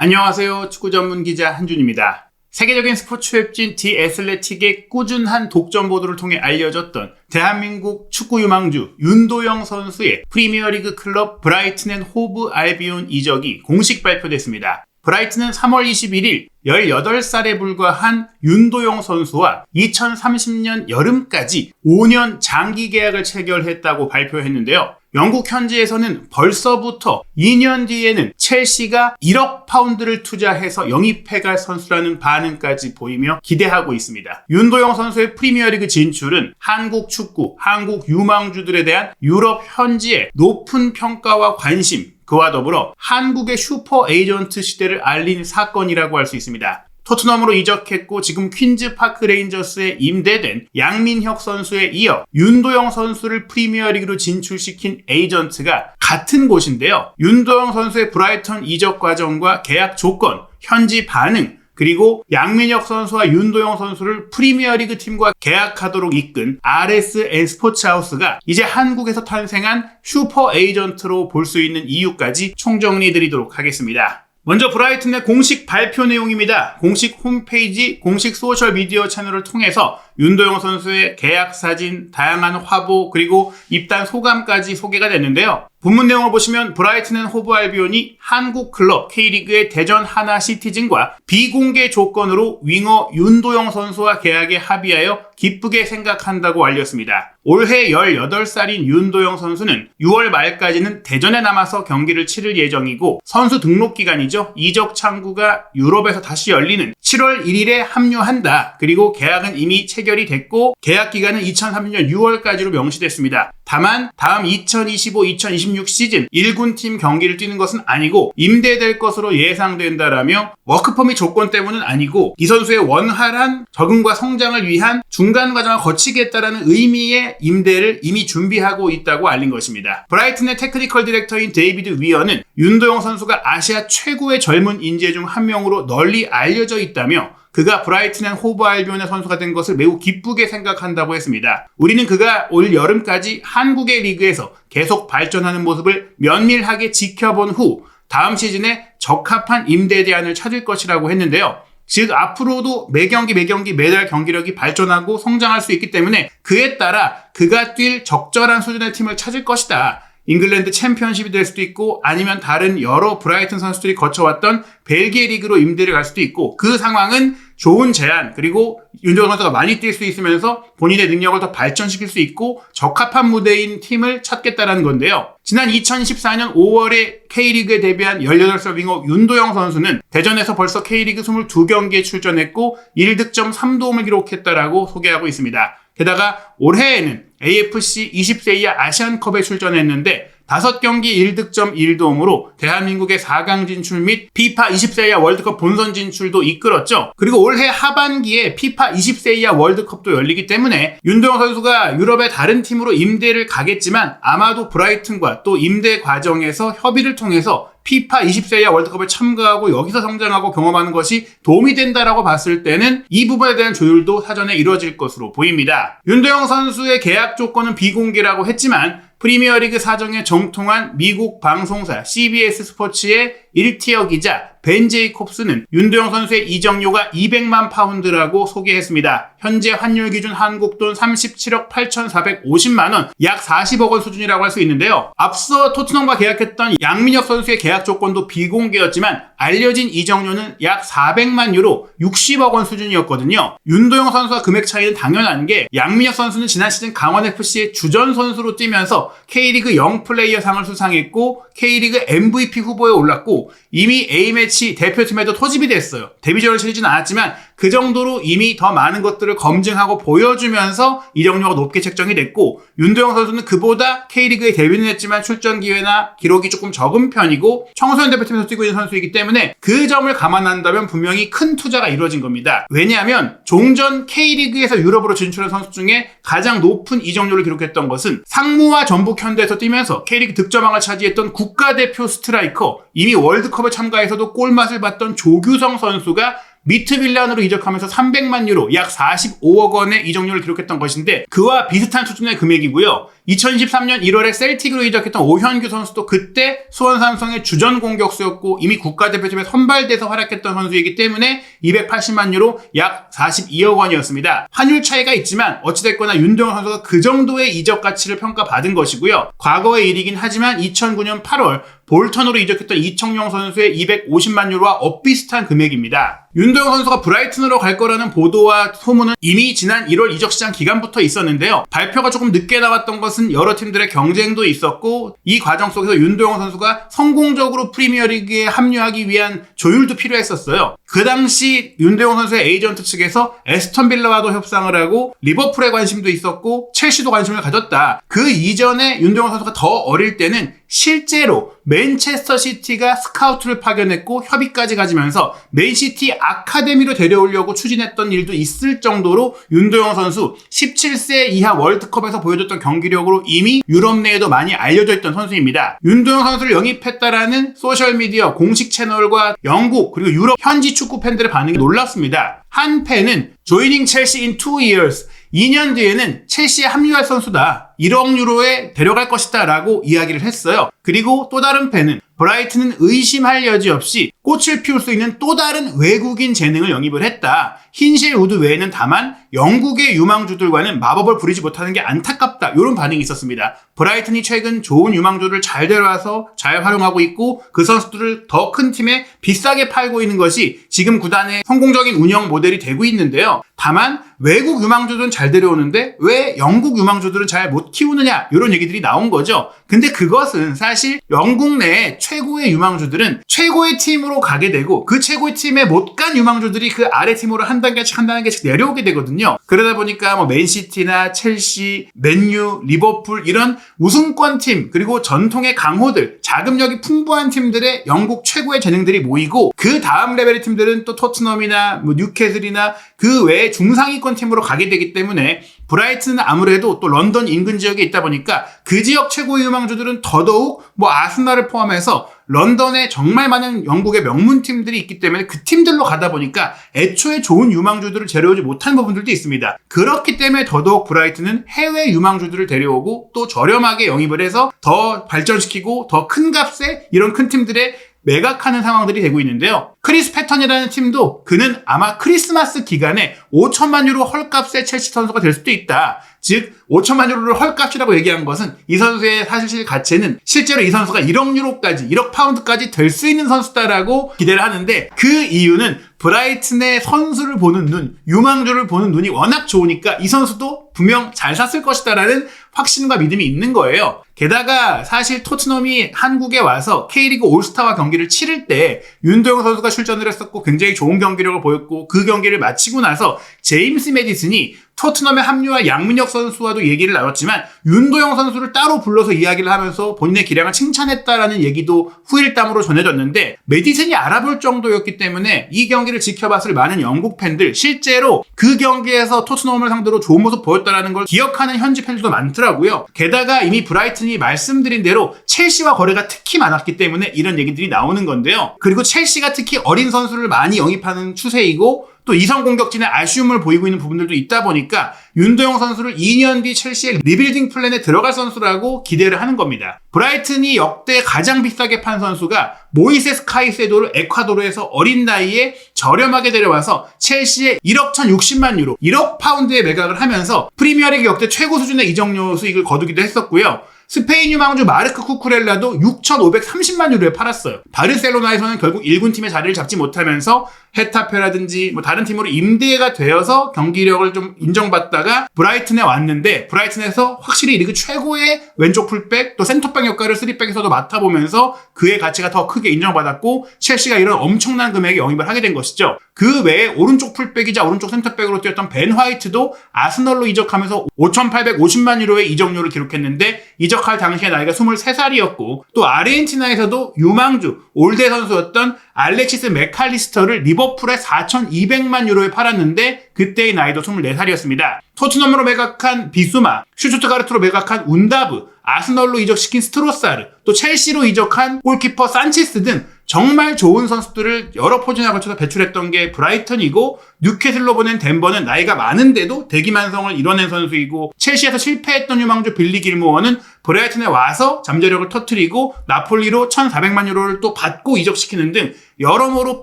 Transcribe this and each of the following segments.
안녕하세요. 축구 전문 기자 한준입니다. 세계적인 스포츠 웹진 디 애슬레틱의 꾸준한 독점 보도를 통해 알려졌던 대한민국 축구 유망주 윤도영 선수의 프리미어리그 클럽 브라이튼 앤 호브 알비온 이적이 공식 발표됐습니다. 브라이튼은 3월 21일 18살에 불과한 윤도영 선수와 2030년 여름까지 5년 장기 계약을 체결했다고 발표했는데요. 영국 현지에서는 벌써부터 2년 뒤에는 첼시가 1억 파운드를 투자해서 영입해갈 선수라는 반응까지 보이며 기대하고 있습니다. 윤도영 선수의 프리미어리그 진출은 한국 축구, 한국 유망주들에 대한 유럽 현지의 높은 평가와 관심, 그와 더불어 한국의 슈퍼 에이전트 시대를 알린 사건이라고 할 수 있습니다. 토트넘으로 이적했고 지금 퀸즈파크 레인저스에 임대된 양민혁 선수에 이어 윤도영 선수를 프리미어리그로 진출시킨 에이전트가 같은 곳인데요. 윤도영 선수의 브라이턴 이적 과정과 계약 조건, 현지 반응, 그리고 양민혁 선수와 윤도영 선수를 프리미어리그 팀과 계약하도록 이끈 RSN 스포츠하우스가 이제 한국에서 탄생한 슈퍼 에이전트로 볼 수 있는 이유까지 총정리해드리도록 하겠습니다. 먼저 브라이튼의 공식 발표 내용입니다. 공식 홈페이지, 공식 소셜미디어 채널을 통해서 윤도영 선수의 계약 사진, 다양한 화보, 그리고 입단 소감까지 소개가 됐는데요. 본문 내용을 보시면 브라이튼 앤 호브 알비온이 한국 클럽 K리그의 대전 하나 시티즌과 비공개 조건으로 윙어 윤도영 선수와 계약에 합의하여 기쁘게 생각한다고 알렸습니다. 올해 18살인 윤도영 선수는 6월 말까지는 대전에 남아서 경기를 치를 예정이고 선수 등록 기간이죠. 이적 창구가 유럽에서 다시 열리는 7월 1일에 합류한다. 그리고 계약은 이미 체결이 됐고 계약 기간은 2030년 6월까지로 명시됐습니다. 다만 다음 2025-2026 시즌 1군 팀 경기를 뛰는 것은 아니고 임대될 것으로 예상된다라며 워크퍼밋 조건 때문은 아니고 이 선수의 원활한 적응과 성장을 위한 중간 과정을 거치겠다라는 의미의 임대를 이미 준비하고 있다고 알린 것입니다. 브라이튼의 테크니컬 디렉터인 데이비드 위어는 윤도영 선수가 아시아 최고의 젊은 인재 중 한 명으로 널리 알려져 있다며 그가 브라이튼 앤 호브 알비온의 선수가 된 것을 매우 기쁘게 생각한다고 했습니다. 우리는 그가 올 여름까지 한국의 리그에서 계속 발전하는 모습을 면밀하게 지켜본 후 다음 시즌에 적합한 임대 대안을 찾을 것이라고 했는데요. 즉 앞으로도 매경기 매달 경기력이 발전하고 성장할 수 있기 때문에 그에 따라 그가 뛸 적절한 수준의 팀을 찾을 것이다. 잉글랜드 챔피언십이 될 수도 있고 아니면 다른 여러 브라이튼 선수들이 거쳐왔던 벨기에 리그로 임대를 갈 수도 있고 그 상황은 좋은 제안 그리고 윤도영 선수가 많이 뛸 수 있으면서 본인의 능력을 더 발전시킬 수 있고 적합한 무대인 팀을 찾겠다라는 건데요. 지난 2014년 5월에 K리그에 데뷔한 18살 윙어 윤도영 선수는 대전에서 벌써 K리그 22경기에 출전했고 1득점 3도움을 기록했다라고 소개하고 있습니다. 게다가 올해에는 AFC 20세 이하 아시안컵에 출전했는데 5경기 1득점 1도움으로 대한민국의 4강 진출 및 피파 20세 이하 월드컵 본선 진출도 이끌었죠. 그리고 올해 하반기에 피파 20세 이하 월드컵도 열리기 때문에 윤도영 선수가 유럽의 다른 팀으로 임대를 가겠지만 아마도 브라이튼과 또 임대 과정에서 협의를 통해서 피파 20세 이하 월드컵을 참가하고 여기서 성장하고 경험하는 것이 도움이 된다라고 봤을 때는 이 부분에 대한 조율도 사전에 이루어질 것으로 보입니다. 윤도영 선수의 계약 조건은 비공개라고 했지만 프리미어리그 사정에 정통한 미국 방송사 CBS 스포츠의 1티어 기자 벤 제이콥스는 윤도영 선수의 이적료가 200만 파운드라고 소개했습니다. 현재 환율 기준 한국 돈 37억 8,450만 원, 약 40억 원 수준이라고 할 수 있는데요. 앞서 토트넘과 계약했던 양민혁 선수의 계약 조건도 비공개였지만 알려진 이적료는 약 400만 유로, 60억 원 수준이었거든요. 윤도영 선수와 금액 차이는 당연한 게 양민혁 선수는 지난 시즌 강원FC의 주전 선수로 뛰면서 K리그 영플레이어상을 수상했고 K리그 MVP 후보에 올랐고 이미 A매치 대표팀에도 소집이 됐어요. 데뷔전을 치르지는 않았지만 그 정도로 이미 더 많은 것들을 검증하고 보여주면서 이적료가 높게 책정이 됐고 윤도영 선수는 그보다 K리그에 데뷔는 했지만 출전 기회나 기록이 조금 적은 편이고 청소년 대표팀에서 뛰고 있는 선수이기 때문에 그 점을 감안한다면 분명히 큰 투자가 이루어진 겁니다. 왜냐하면 종전 K리그에서 유럽으로 진출한 선수 중에 가장 높은 이적료를 기록했던 것은 상무와 전북 현대에서 뛰면서 K리그 득점왕을 차지했던 국가대표 스트라이커 이미 월드컵에 참가해서도 골맛을 봤던 조규성 선수가 미트빌란으로 이적하면서 300만 유로 약 45억 원의 이적료를 기록했던 것인데 그와 비슷한 수준의 금액이고요. 2023년 1월에 셀틱으로 이적했던 오현규 선수도 그때 수원 삼성의 주전 공격수였고 이미 국가대표팀에 선발돼서 활약했던 선수이기 때문에 280만 유로 약 42억 원이었습니다. 환율 차이가 있지만 어찌됐거나 윤도영 선수가 그 정도의 이적 가치를 평가받은 것이고요. 과거의 일이긴 하지만 2009년 8월 볼턴으로 이적했던 이청용 선수의 250만 유로와 엇비슷한 금액입니다. 윤도영 선수가 브라이튼으로 갈 거라는 보도와 소문은 이미 지난 1월 이적 시장 기간부터 있었는데요. 발표가 조금 늦게 나왔던 것은 여러 팀들의 경쟁도 있었고 이 과정 속에서 윤도영 선수가 성공적으로 프리미어리그에 합류하기 위한 조율도 필요했었어요. 그 당시 윤도영 선수의 에이전트 측에서 에스턴 빌라와도 협상을 하고 리버풀에 관심도 있었고 첼시도 관심을 가졌다. 그 이전에 윤도영 선수가 더 어릴 때는 실제로 맨체스터 시티가 스카우트를 파견했고 협의까지 가지면서 맨시티 아카데미로 데려오려고 추진했던 일도 있을 정도로 윤도영 선수 17세 이하 월드컵에서 보여줬던 경기력으로 이미 유럽 내에도 많이 알려져 있던 선수입니다. 윤도영 선수를 영입했다라는 소셜미디어 공식 채널과 영국 그리고 유럽 현지 축구 팬들의 반응이 놀랍습니다. 한 팬은 Joining Chelsea in 2 years 2년 뒤에는 첼시에 합류할 선수다. 1억 유로에 데려갈 것이다 라고 이야기를 했어요. 그리고 또 다른 팬은 브라이튼은 의심할 여지 없이 꽃을 피울 수 있는 또 다른 외국인 재능을 영입을 했다. 흰실 우드 외에는 다만 영국의 유망주들과는 마법을 부리지 못하는 게 안타깝다. 이런 반응이 있었습니다. 브라이튼이 최근 좋은 유망주를 잘 데려와서 잘 활용하고 있고 그 선수들을 더 큰 팀에 비싸게 팔고 있는 것이 지금 구단의 성공적인 운영 모델이 되고 있는데요. 다만 외국 유망주들은 잘 데려오는데 왜 영국 유망주들은 잘 못 키우느냐 이런 얘기들이 나온 거죠. 근데 그것은 사실 영국 내에 최고의 유망주들은 최고의 팀으로 가게 되고 그 최고의 팀에 못 간 유망주들이 그 아래 팀으로 한 단계씩 내려오게 되거든요. 그러다 보니까 뭐 맨시티나 첼시, 맨유, 리버풀 이런 우승권 팀 그리고 전통의 강호들, 자금력이 풍부한 팀들의 영국 최고의 재능들이 모이고 그 다음 레벨의 팀들은 또 토트넘이나 뭐 뉴캐슬이나 그 외에 중상위권 팀으로 가게 되기 때문에 브라이튼은 아무래도 또 런던 인근 지역에 있다 보니까 그 지역 최고의 유망주들은 더더욱 뭐 아스날을 포함해서 런던에 정말 많은 영국의 명문 팀들이 있기 때문에 그 팀들로 가다 보니까 애초에 좋은 유망주들을 데려오지 못한 부분들도 있습니다. 그렇기 때문에 더더욱 브라이튼은 해외 유망주들을 데려오고 또 저렴하게 영입을 해서 더 발전시키고 더 큰 값에 이런 큰 팀들의 매각하는 상황들이 되고 있는데요. 크리스 패턴이라는 팀도 그는 아마 크리스마스 기간에 5천만 유로 헐값의 첼시 선수가 될 수도 있다. 즉 5천만 유로를 헐값이라고 얘기한 것은 이 선수의 사실 가치는 실제로 이 선수가 1억 유로까지 1억 파운드까지 될 수 있는 선수다라고 기대를 하는데 그 이유는 브라이튼의 선수를 보는 눈, 유망주를 보는 눈이 워낙 좋으니까 이 선수도 분명 잘 샀을 것이다라는 확신과 믿음이 있는 거예요. 게다가 사실 토트넘이 한국에 와서 K리그 올스타와 경기를 치를 때 윤도영 선수가 출전을 했었고 굉장히 좋은 경기력을 보였고 그 경기를 마치고 나서 제임스 매디슨이 토트넘에 합류한 양민혁 선수와도 얘기를 나눴지만 윤도영 선수를 따로 불러서 이야기를 하면서 본인의 기량을 칭찬했다라는 얘기도 후일담으로 전해졌는데 매디슨이 알아볼 정도였기 때문에 이 경기를 지켜봤을 많은 영국 팬들 실제로 그 경기에서 토트넘을 상대로 좋은 모습 보였다라는 걸 기억하는 현지 팬들도 많더라고요. 게다가 이미 브라이튼이 말씀드린 대로 첼시와 거래가 특히 많았기 때문에 이런 얘기들이 나오는 건데요. 그리고 첼시가 특히 어린 선수를 많이 영입하는 추세이고 또 이성 공격진에 아쉬움을 보이고 있는 부분들도 있다 보니까 윤도영 선수를 2년 뒤 첼시의 리빌딩 플랜에 들어갈 선수라고 기대를 하는 겁니다. 브라이튼이 역대 가장 비싸게 판 선수가 모이세스 카이세도를 에콰도르에서 어린 나이에 저렴하게 데려와서 첼시에 1억 1,060만 유로, 1억 파운드에 매각을 하면서 프리미어리그 역대 최고 수준의 이적료 수익을 거두기도 했었고요. 스페인 유망주 마르크 쿠쿠렐라도 6,530만 유로에 팔았어요. 바르셀로나에서는 결국 1군팀의 자리를 잡지 못하면서 헤타페라든지 뭐 다른 팀으로 임대가 되어서 경기력을 좀 인정받다가 브라이튼에 왔는데 브라이튼에서 확실히 리그 최고의 왼쪽 풀백 또 센터백 역할을 3백에서도 맡아보면서 그의 가치가 더 크게 인정받았고 첼시가 이런 엄청난 금액의 영입을 하게 된 것이죠. 그 외에 오른쪽 풀백이자 오른쪽 센터백으로 뛰었던 벤 화이트도 아스널로 이적하면서 5,850만 유로의 이적료를 기록했는데 이적할 당시에 나이가 23살이었고 또 아르헨티나에서도 유망주 올대 선수였던 알렉시스 맥칼리스터를 리버풀에 4,200만 유로에 팔았는데 그때의 나이도 24살이었습니다. 토트넘으로 매각한 비수마, 슈투트가르트로 매각한 운다브, 아스널로 이적시킨 스트로사르, 또 첼시로 이적한 골키퍼 산체스 등 정말 좋은 선수들을 여러 포지션에 걸쳐서 배출했던 게 브라이턴이고, 뉴캐슬로 보낸 덴버는 나이가 많은데도 대기만성을 이뤄낸 선수이고, 첼시에서 실패했던 유망주 빌리 길모어는 브라이턴에 와서 잠재력을 터뜨리고 나폴리로 1,400만 유로를 또 받고 이적시키는 등 여러모로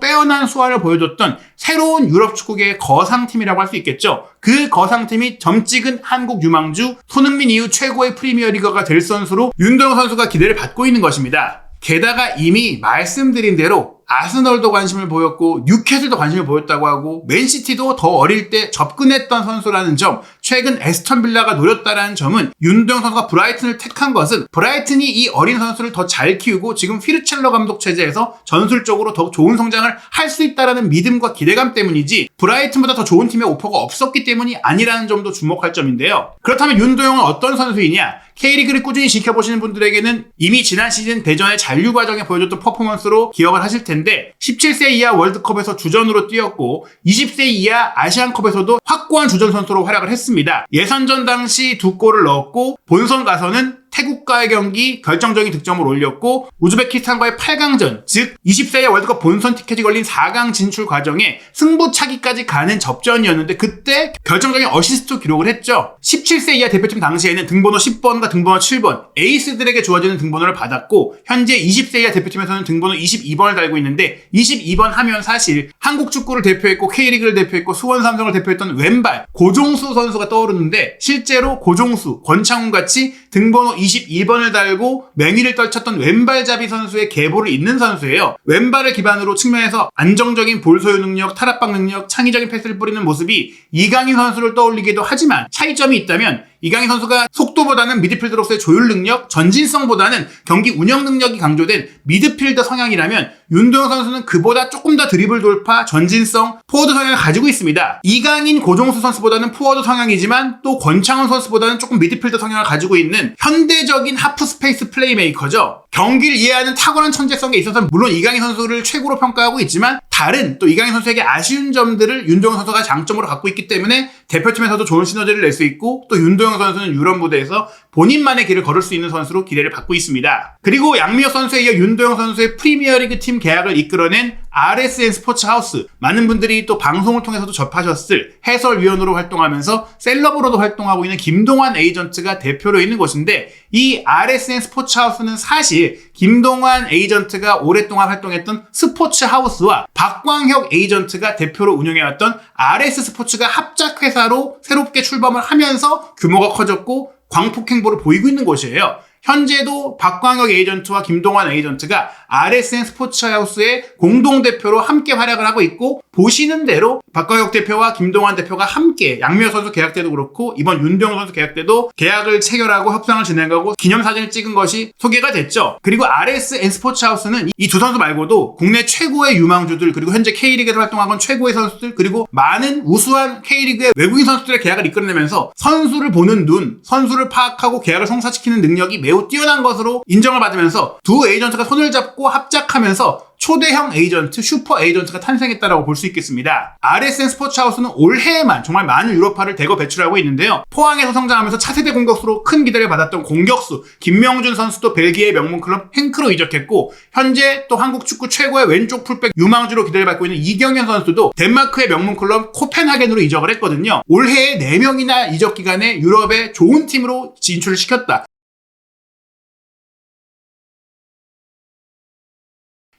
빼어난 수활을 보여줬던 새로운 유럽 축구계의 거상팀이라고 할 수 있겠죠. 그 거상팀이 점찍은 한국 유망주, 손흥민 이후 최고의 프리미어리거가 될 선수로 윤도영 선수가 기대를 받고 있는 것입니다. 게다가 이미 말씀드린 대로 아스널도 관심을 보였고 뉴캐슬도 관심을 보였다고 하고 맨시티도 더 어릴 때 접근했던 선수라는 점, 최근 에스턴 빌라가 노렸다라는 점은 윤도영 선수가 브라이튼을 택한 것은 브라이튼이 이 어린 선수를 더 잘 키우고 지금 휘르첼러 감독 체제에서 전술적으로 더 좋은 성장을 할 수 있다라는 믿음과 기대감 때문이지 브라이튼보다 더 좋은 팀의 오퍼가 없었기 때문이 아니라는 점도 주목할 점인데요. 그렇다면 윤도영은 어떤 선수이냐? K리그를 꾸준히 지켜보시는 분들에게는 이미 지난 시즌 대전의 잔류 과정에 보여줬던 퍼포먼스로 기억을 하실 텐데 17세 이하 월드컵에서 주전으로 뛰었고 20세 이하 아시안컵에서도 확고한 주전 선수로 활약을 했습니다. 예선전 당시 2골을 넣었고 본선 가서는 태국과의 경기 결정적인 득점을 올렸고 우즈베키스탄과의 8강전, 즉 20세 이하 월드컵 본선 티켓이 걸린 4강 진출 과정에 승부차기까지 가는 접전이었는데 그때 결정적인 어시스트 기록을 했죠. 17세 이하 대표팀 당시에는 등번호 10번과 등번호 7번 에이스들에게 주어지는 등번호를 받았고 현재 20세 이하 대표팀에서는 등번호 22번을 달고 있는데 22번 하면 사실 한국 축구를 대표했고 K리그를 대표했고 수원 삼성을 대표했던 왼발 고종수 선수가 떠오르는데 실제로 고종수, 권창훈 같이 등번호 22번을 달고 맹위를 떨쳤던 왼발잡이 선수의 계보를 잇는 선수예요. 왼발을 기반으로 측면에서 안정적인 볼 소유 능력, 탈압박 능력, 창의적인 패스를 뿌리는 모습이 이강인 선수를 떠올리기도 하지만 차이점이 있다면 이강인 선수가 속도보다는 미드필더로서의 조율 능력, 전진성보다는 경기 운영 능력이 강조된 미드필더 성향이라면 윤도영 선수는 그보다 조금 더 드리블 돌파, 전진성, 포워드 성향을 가지고 있습니다. 이강인, 고종수 선수보다는 포워드 성향이지만 또 권창훈 선수보다는 조금 미드필더 성향을 가지고 있는 현대적인 하프 스페이스 플레이메이커죠. 경기를 이해하는 탁월한 천재성에 있어서 물론 이강인 선수를 최고로 평가하고 있지만 다른 또 이강인 선수에게 아쉬운 점들을 윤도영 선수가 장점으로 갖고 있기 때문에 대표팀에서도 좋은 시너지를 낼 수 있고 또 윤도영 선수는 유럽 무대에서 본인만의 길을 걸을 수 있는 선수로 기대를 받고 있습니다. 그리고 양미혁 선수에 이어 윤도영 선수의 프리미어리그 팀 계약을 이끌어낸 RSN 스포츠하우스, 많은 분들이 또 방송을 통해서도 접하셨을 해설위원으로 활동하면서 셀럽으로도 활동하고 있는 김동환 에이전트가 대표로 있는 곳인데 이 RSN 스포츠하우스는 사실 김동환 에이전트가 오랫동안 활동했던 스포츠하우스와 박광혁 에이전트가 대표로 운영해왔던 RS 스포츠가 합작회사로 새롭게 출범을 하면서 규모가 커졌고 광폭 행보를 보이고 있는 곳이에요. 현재도 박광혁 에이전트와 김동환 에이전트가 RSN 스포츠하우스의 공동대표로 함께 활약을 하고 있고 보시는 대로 박광혁 대표와 김동환 대표가 함께 양미혁 선수 계약 때도 그렇고 이번 윤도영 선수 계약 때도 계약을 체결하고 협상을 진행하고 기념사진을 찍은 것이 소개가 됐죠. 그리고 RSN 스포츠하우스는 이 두 선수 말고도 국내 최고의 유망주들 그리고 현재 K리그에서 활동하고 있는 최고의 선수들 그리고 많은 우수한 K리그의 외국인 선수들의 계약을 이끌어내면서 선수를 보는 눈, 선수를 파악하고 계약을 성사시키는 능력이 매우 뛰어난 것으로 인정을 받으면서 두 에이전트가 손을 잡고 합작하면서 초대형 에이전트, 슈퍼 에이전트가 탄생했다라고 볼 수 있겠습니다. RSN 스포츠하우스는 올해에만 정말 많은 유럽파를 대거 배출하고 있는데요. 포항에서 성장하면서 차세대 공격수로 큰 기대를 받았던 공격수 김명준 선수도 벨기에의 명문 클럽 행크로 이적했고 현재 또 한국 축구 최고의 왼쪽 풀백 유망주로 기대를 받고 있는 이경현 선수도 덴마크의 명문 클럽 코펜하겐으로 이적을 했거든요. 올해에 4명이나 이적 기간에 유럽의 좋은 팀으로 진출을 시켰다.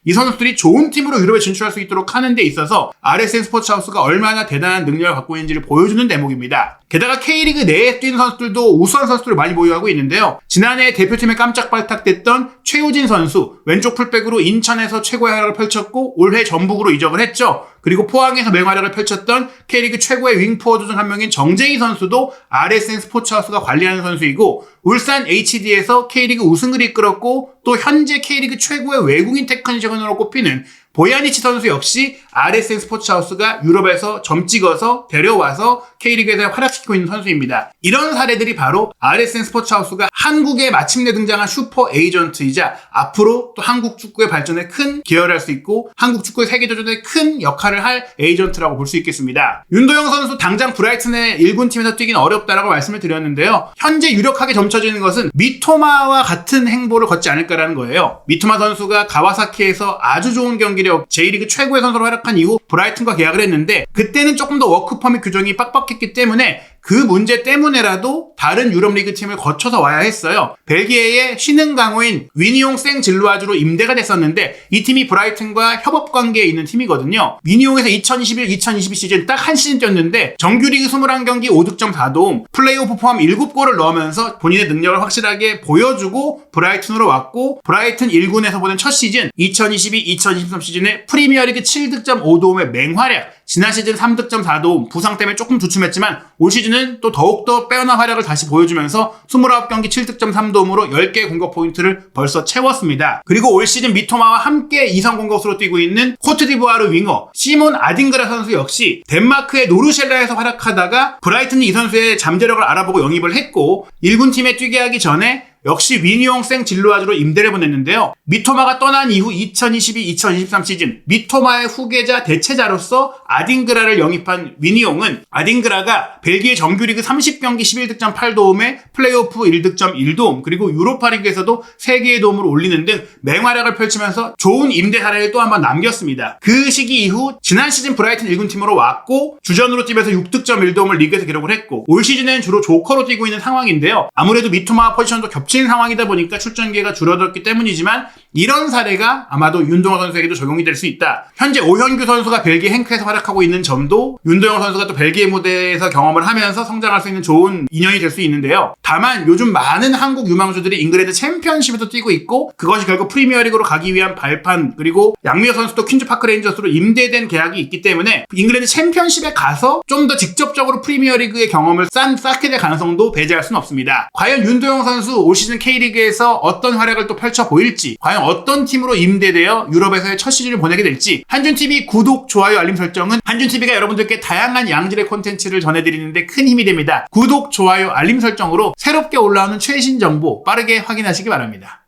이 선수들이 좋은 팀으로 유럽에 진출할 수 있도록 하는 데 있어서 RSN 스포츠하우스가 얼마나 대단한 능력을 갖고 있는지를 보여주는 대목입니다. 게다가 K리그 내에 뛰는 선수들도 우수한 선수들을 많이 보유하고 있는데요. 지난해 대표팀에 깜짝 발탁됐던 최우진 선수, 왼쪽 풀백으로 인천에서 최고의 활약을 펼쳤고 올해 전북으로 이적을 했죠. 그리고 포항에서 맹활약을 펼쳤던 K리그 최고의 윙포워드 중 한 명인 정재희 선수도 RSN 스포츠하우스가 관리하는 선수이고 울산 HD에서 K리그 우승을 이끌었고 또 현재 K리그 최고의 외국인 테크니션으로 꼽히는 보야니치 선수 역시 RSN 스포츠하우스가 유럽에서 점 찍어서 데려와서 K리그에서 활약시키고 있는 선수입니다. 이런 사례들이 바로 RSN 스포츠하우스가 한국에 마침내 등장한 슈퍼 에이전트이자 앞으로 또 한국 축구의 발전에 큰 기여를 할 수 있고 한국 축구의 세계도전에 큰 역할을 할 에이전트라고 볼 수 있겠습니다. 윤도영 선수 당장 브라이튼의 1군 팀에서 뛰긴 어렵다라고 말씀을 드렸는데요. 현재 유력하게 점쳐지는 것은 미토마와 같은 행보를 걷지 않을까라는 거예요. 미토마 선수가 가와사키에서 아주 좋은 경기력, J리그 최고의 선수로 활약한 이후 브라이튼과 계약을 했는데 그때는 조금 더 워크퍼밋 규정이 빡빡했기 때문에 그 문제 때문에라도 다른 유럽 리그 팀을 거쳐서 와야 했어요. 벨기에의 신흥 강호인 위니옹 생질루아주로 임대가 됐었는데 이 팀이 브라이튼과 협업 관계에 있는 팀이거든요. 위니옹에서 2021-2022 시즌 딱 한 시즌 뛰었는데 정규리그 21경기 5득점 4도움, 플레이오프 포함 7골을 넣으면서 본인의 능력을 확실하게 보여주고 브라이튼으로 왔고 브라이튼 1군에서 보낸 첫 시즌 2022-2023 시즌에 프리미어리그 7득점 5도움의 맹활약, 지난 시즌 3득점 4도움, 부상 때문에 조금 주춤했지만 올 시즌은 또 더욱더 빼어난 활약을 다시 보여주면서 29경기 7득점 3도움으로 10개의 공격 포인트를 벌써 채웠습니다. 그리고 올 시즌 미토마와 함께 이성 공격수로 뛰고 있는 코트디부아르 윙어 시몬 아딩그라 선수 역시 덴마크의 노르셸라에서 활약하다가 브라이튼이 이 선수의 잠재력을 알아보고 영입을 했고 1군 팀에 뛰게 하기 전에 역시 위니옹 생질루아주로 임대를 보냈는데요. 미토마가 떠난 이후 2022-2023 시즌 미토마의 후계자 대체자로서 아딩그라를 영입한 위니옹은 아딩그라가 벨기에 정규리그 30경기 11득점 8도움에 플레이오프 1득점 1도움 그리고 유로파리그에서도 3개의 도움을 올리는 등 맹활약을 펼치면서 좋은 임대 사례를 또 한 번 남겼습니다. 그 시기 이후 지난 시즌 브라이튼 1군 팀으로 왔고 주전으로 뛰면서 6득점 1도움을 리그에서 기록을 했고 올 시즌엔 주로 조커로 뛰고 있는 상황인데요. 아무래도 미토마와 포지션도 겹친 상황이다 보니까 출전 기회가 줄어들었기 때문이지만 이런 사례가 아마도 윤동호 선수에게도 적용이 될 수 있다. 현재 오현규 선수가 벨기에 행크에서 활약하고 있는 점도 윤도영 선수가 또 벨기에 무대에서 경험을 하면서 성장할 수 있는 좋은 인연이 될 수 있는데요. 다만 요즘 많은 한국 유망주들이 잉글랜드 챔피언십에서 뛰고 있고 그것이 결국 프리미어리그로 가기 위한 발판 그리고 양미호 선수도 퀸즈 파크 레인저스로 임대된 계약이 있기 때문에 잉글랜드 챔피언십에 가서 좀 더 직접적으로 프리미어리그의 경험을 쌓게 될 가능성도 배제할 수는 없습니다. 과연 윤도영 선수 올 시즌 K리그에서 어떤 활약을 또 펼쳐 보일지 과연 어떤 팀으로 임대되어 유럽에서의 첫 시즌을 보내게 될지 한준TV 구독, 좋아요, 알림 설정은 한준TV가 여러분들께 다양한 양질의 콘텐츠를 전해드리는데 큰 힘이 됩니다. 구독, 좋아요, 알림 설정으로 새롭게 올라오는 최신 정보 빠르게 확인하시기 바랍니다.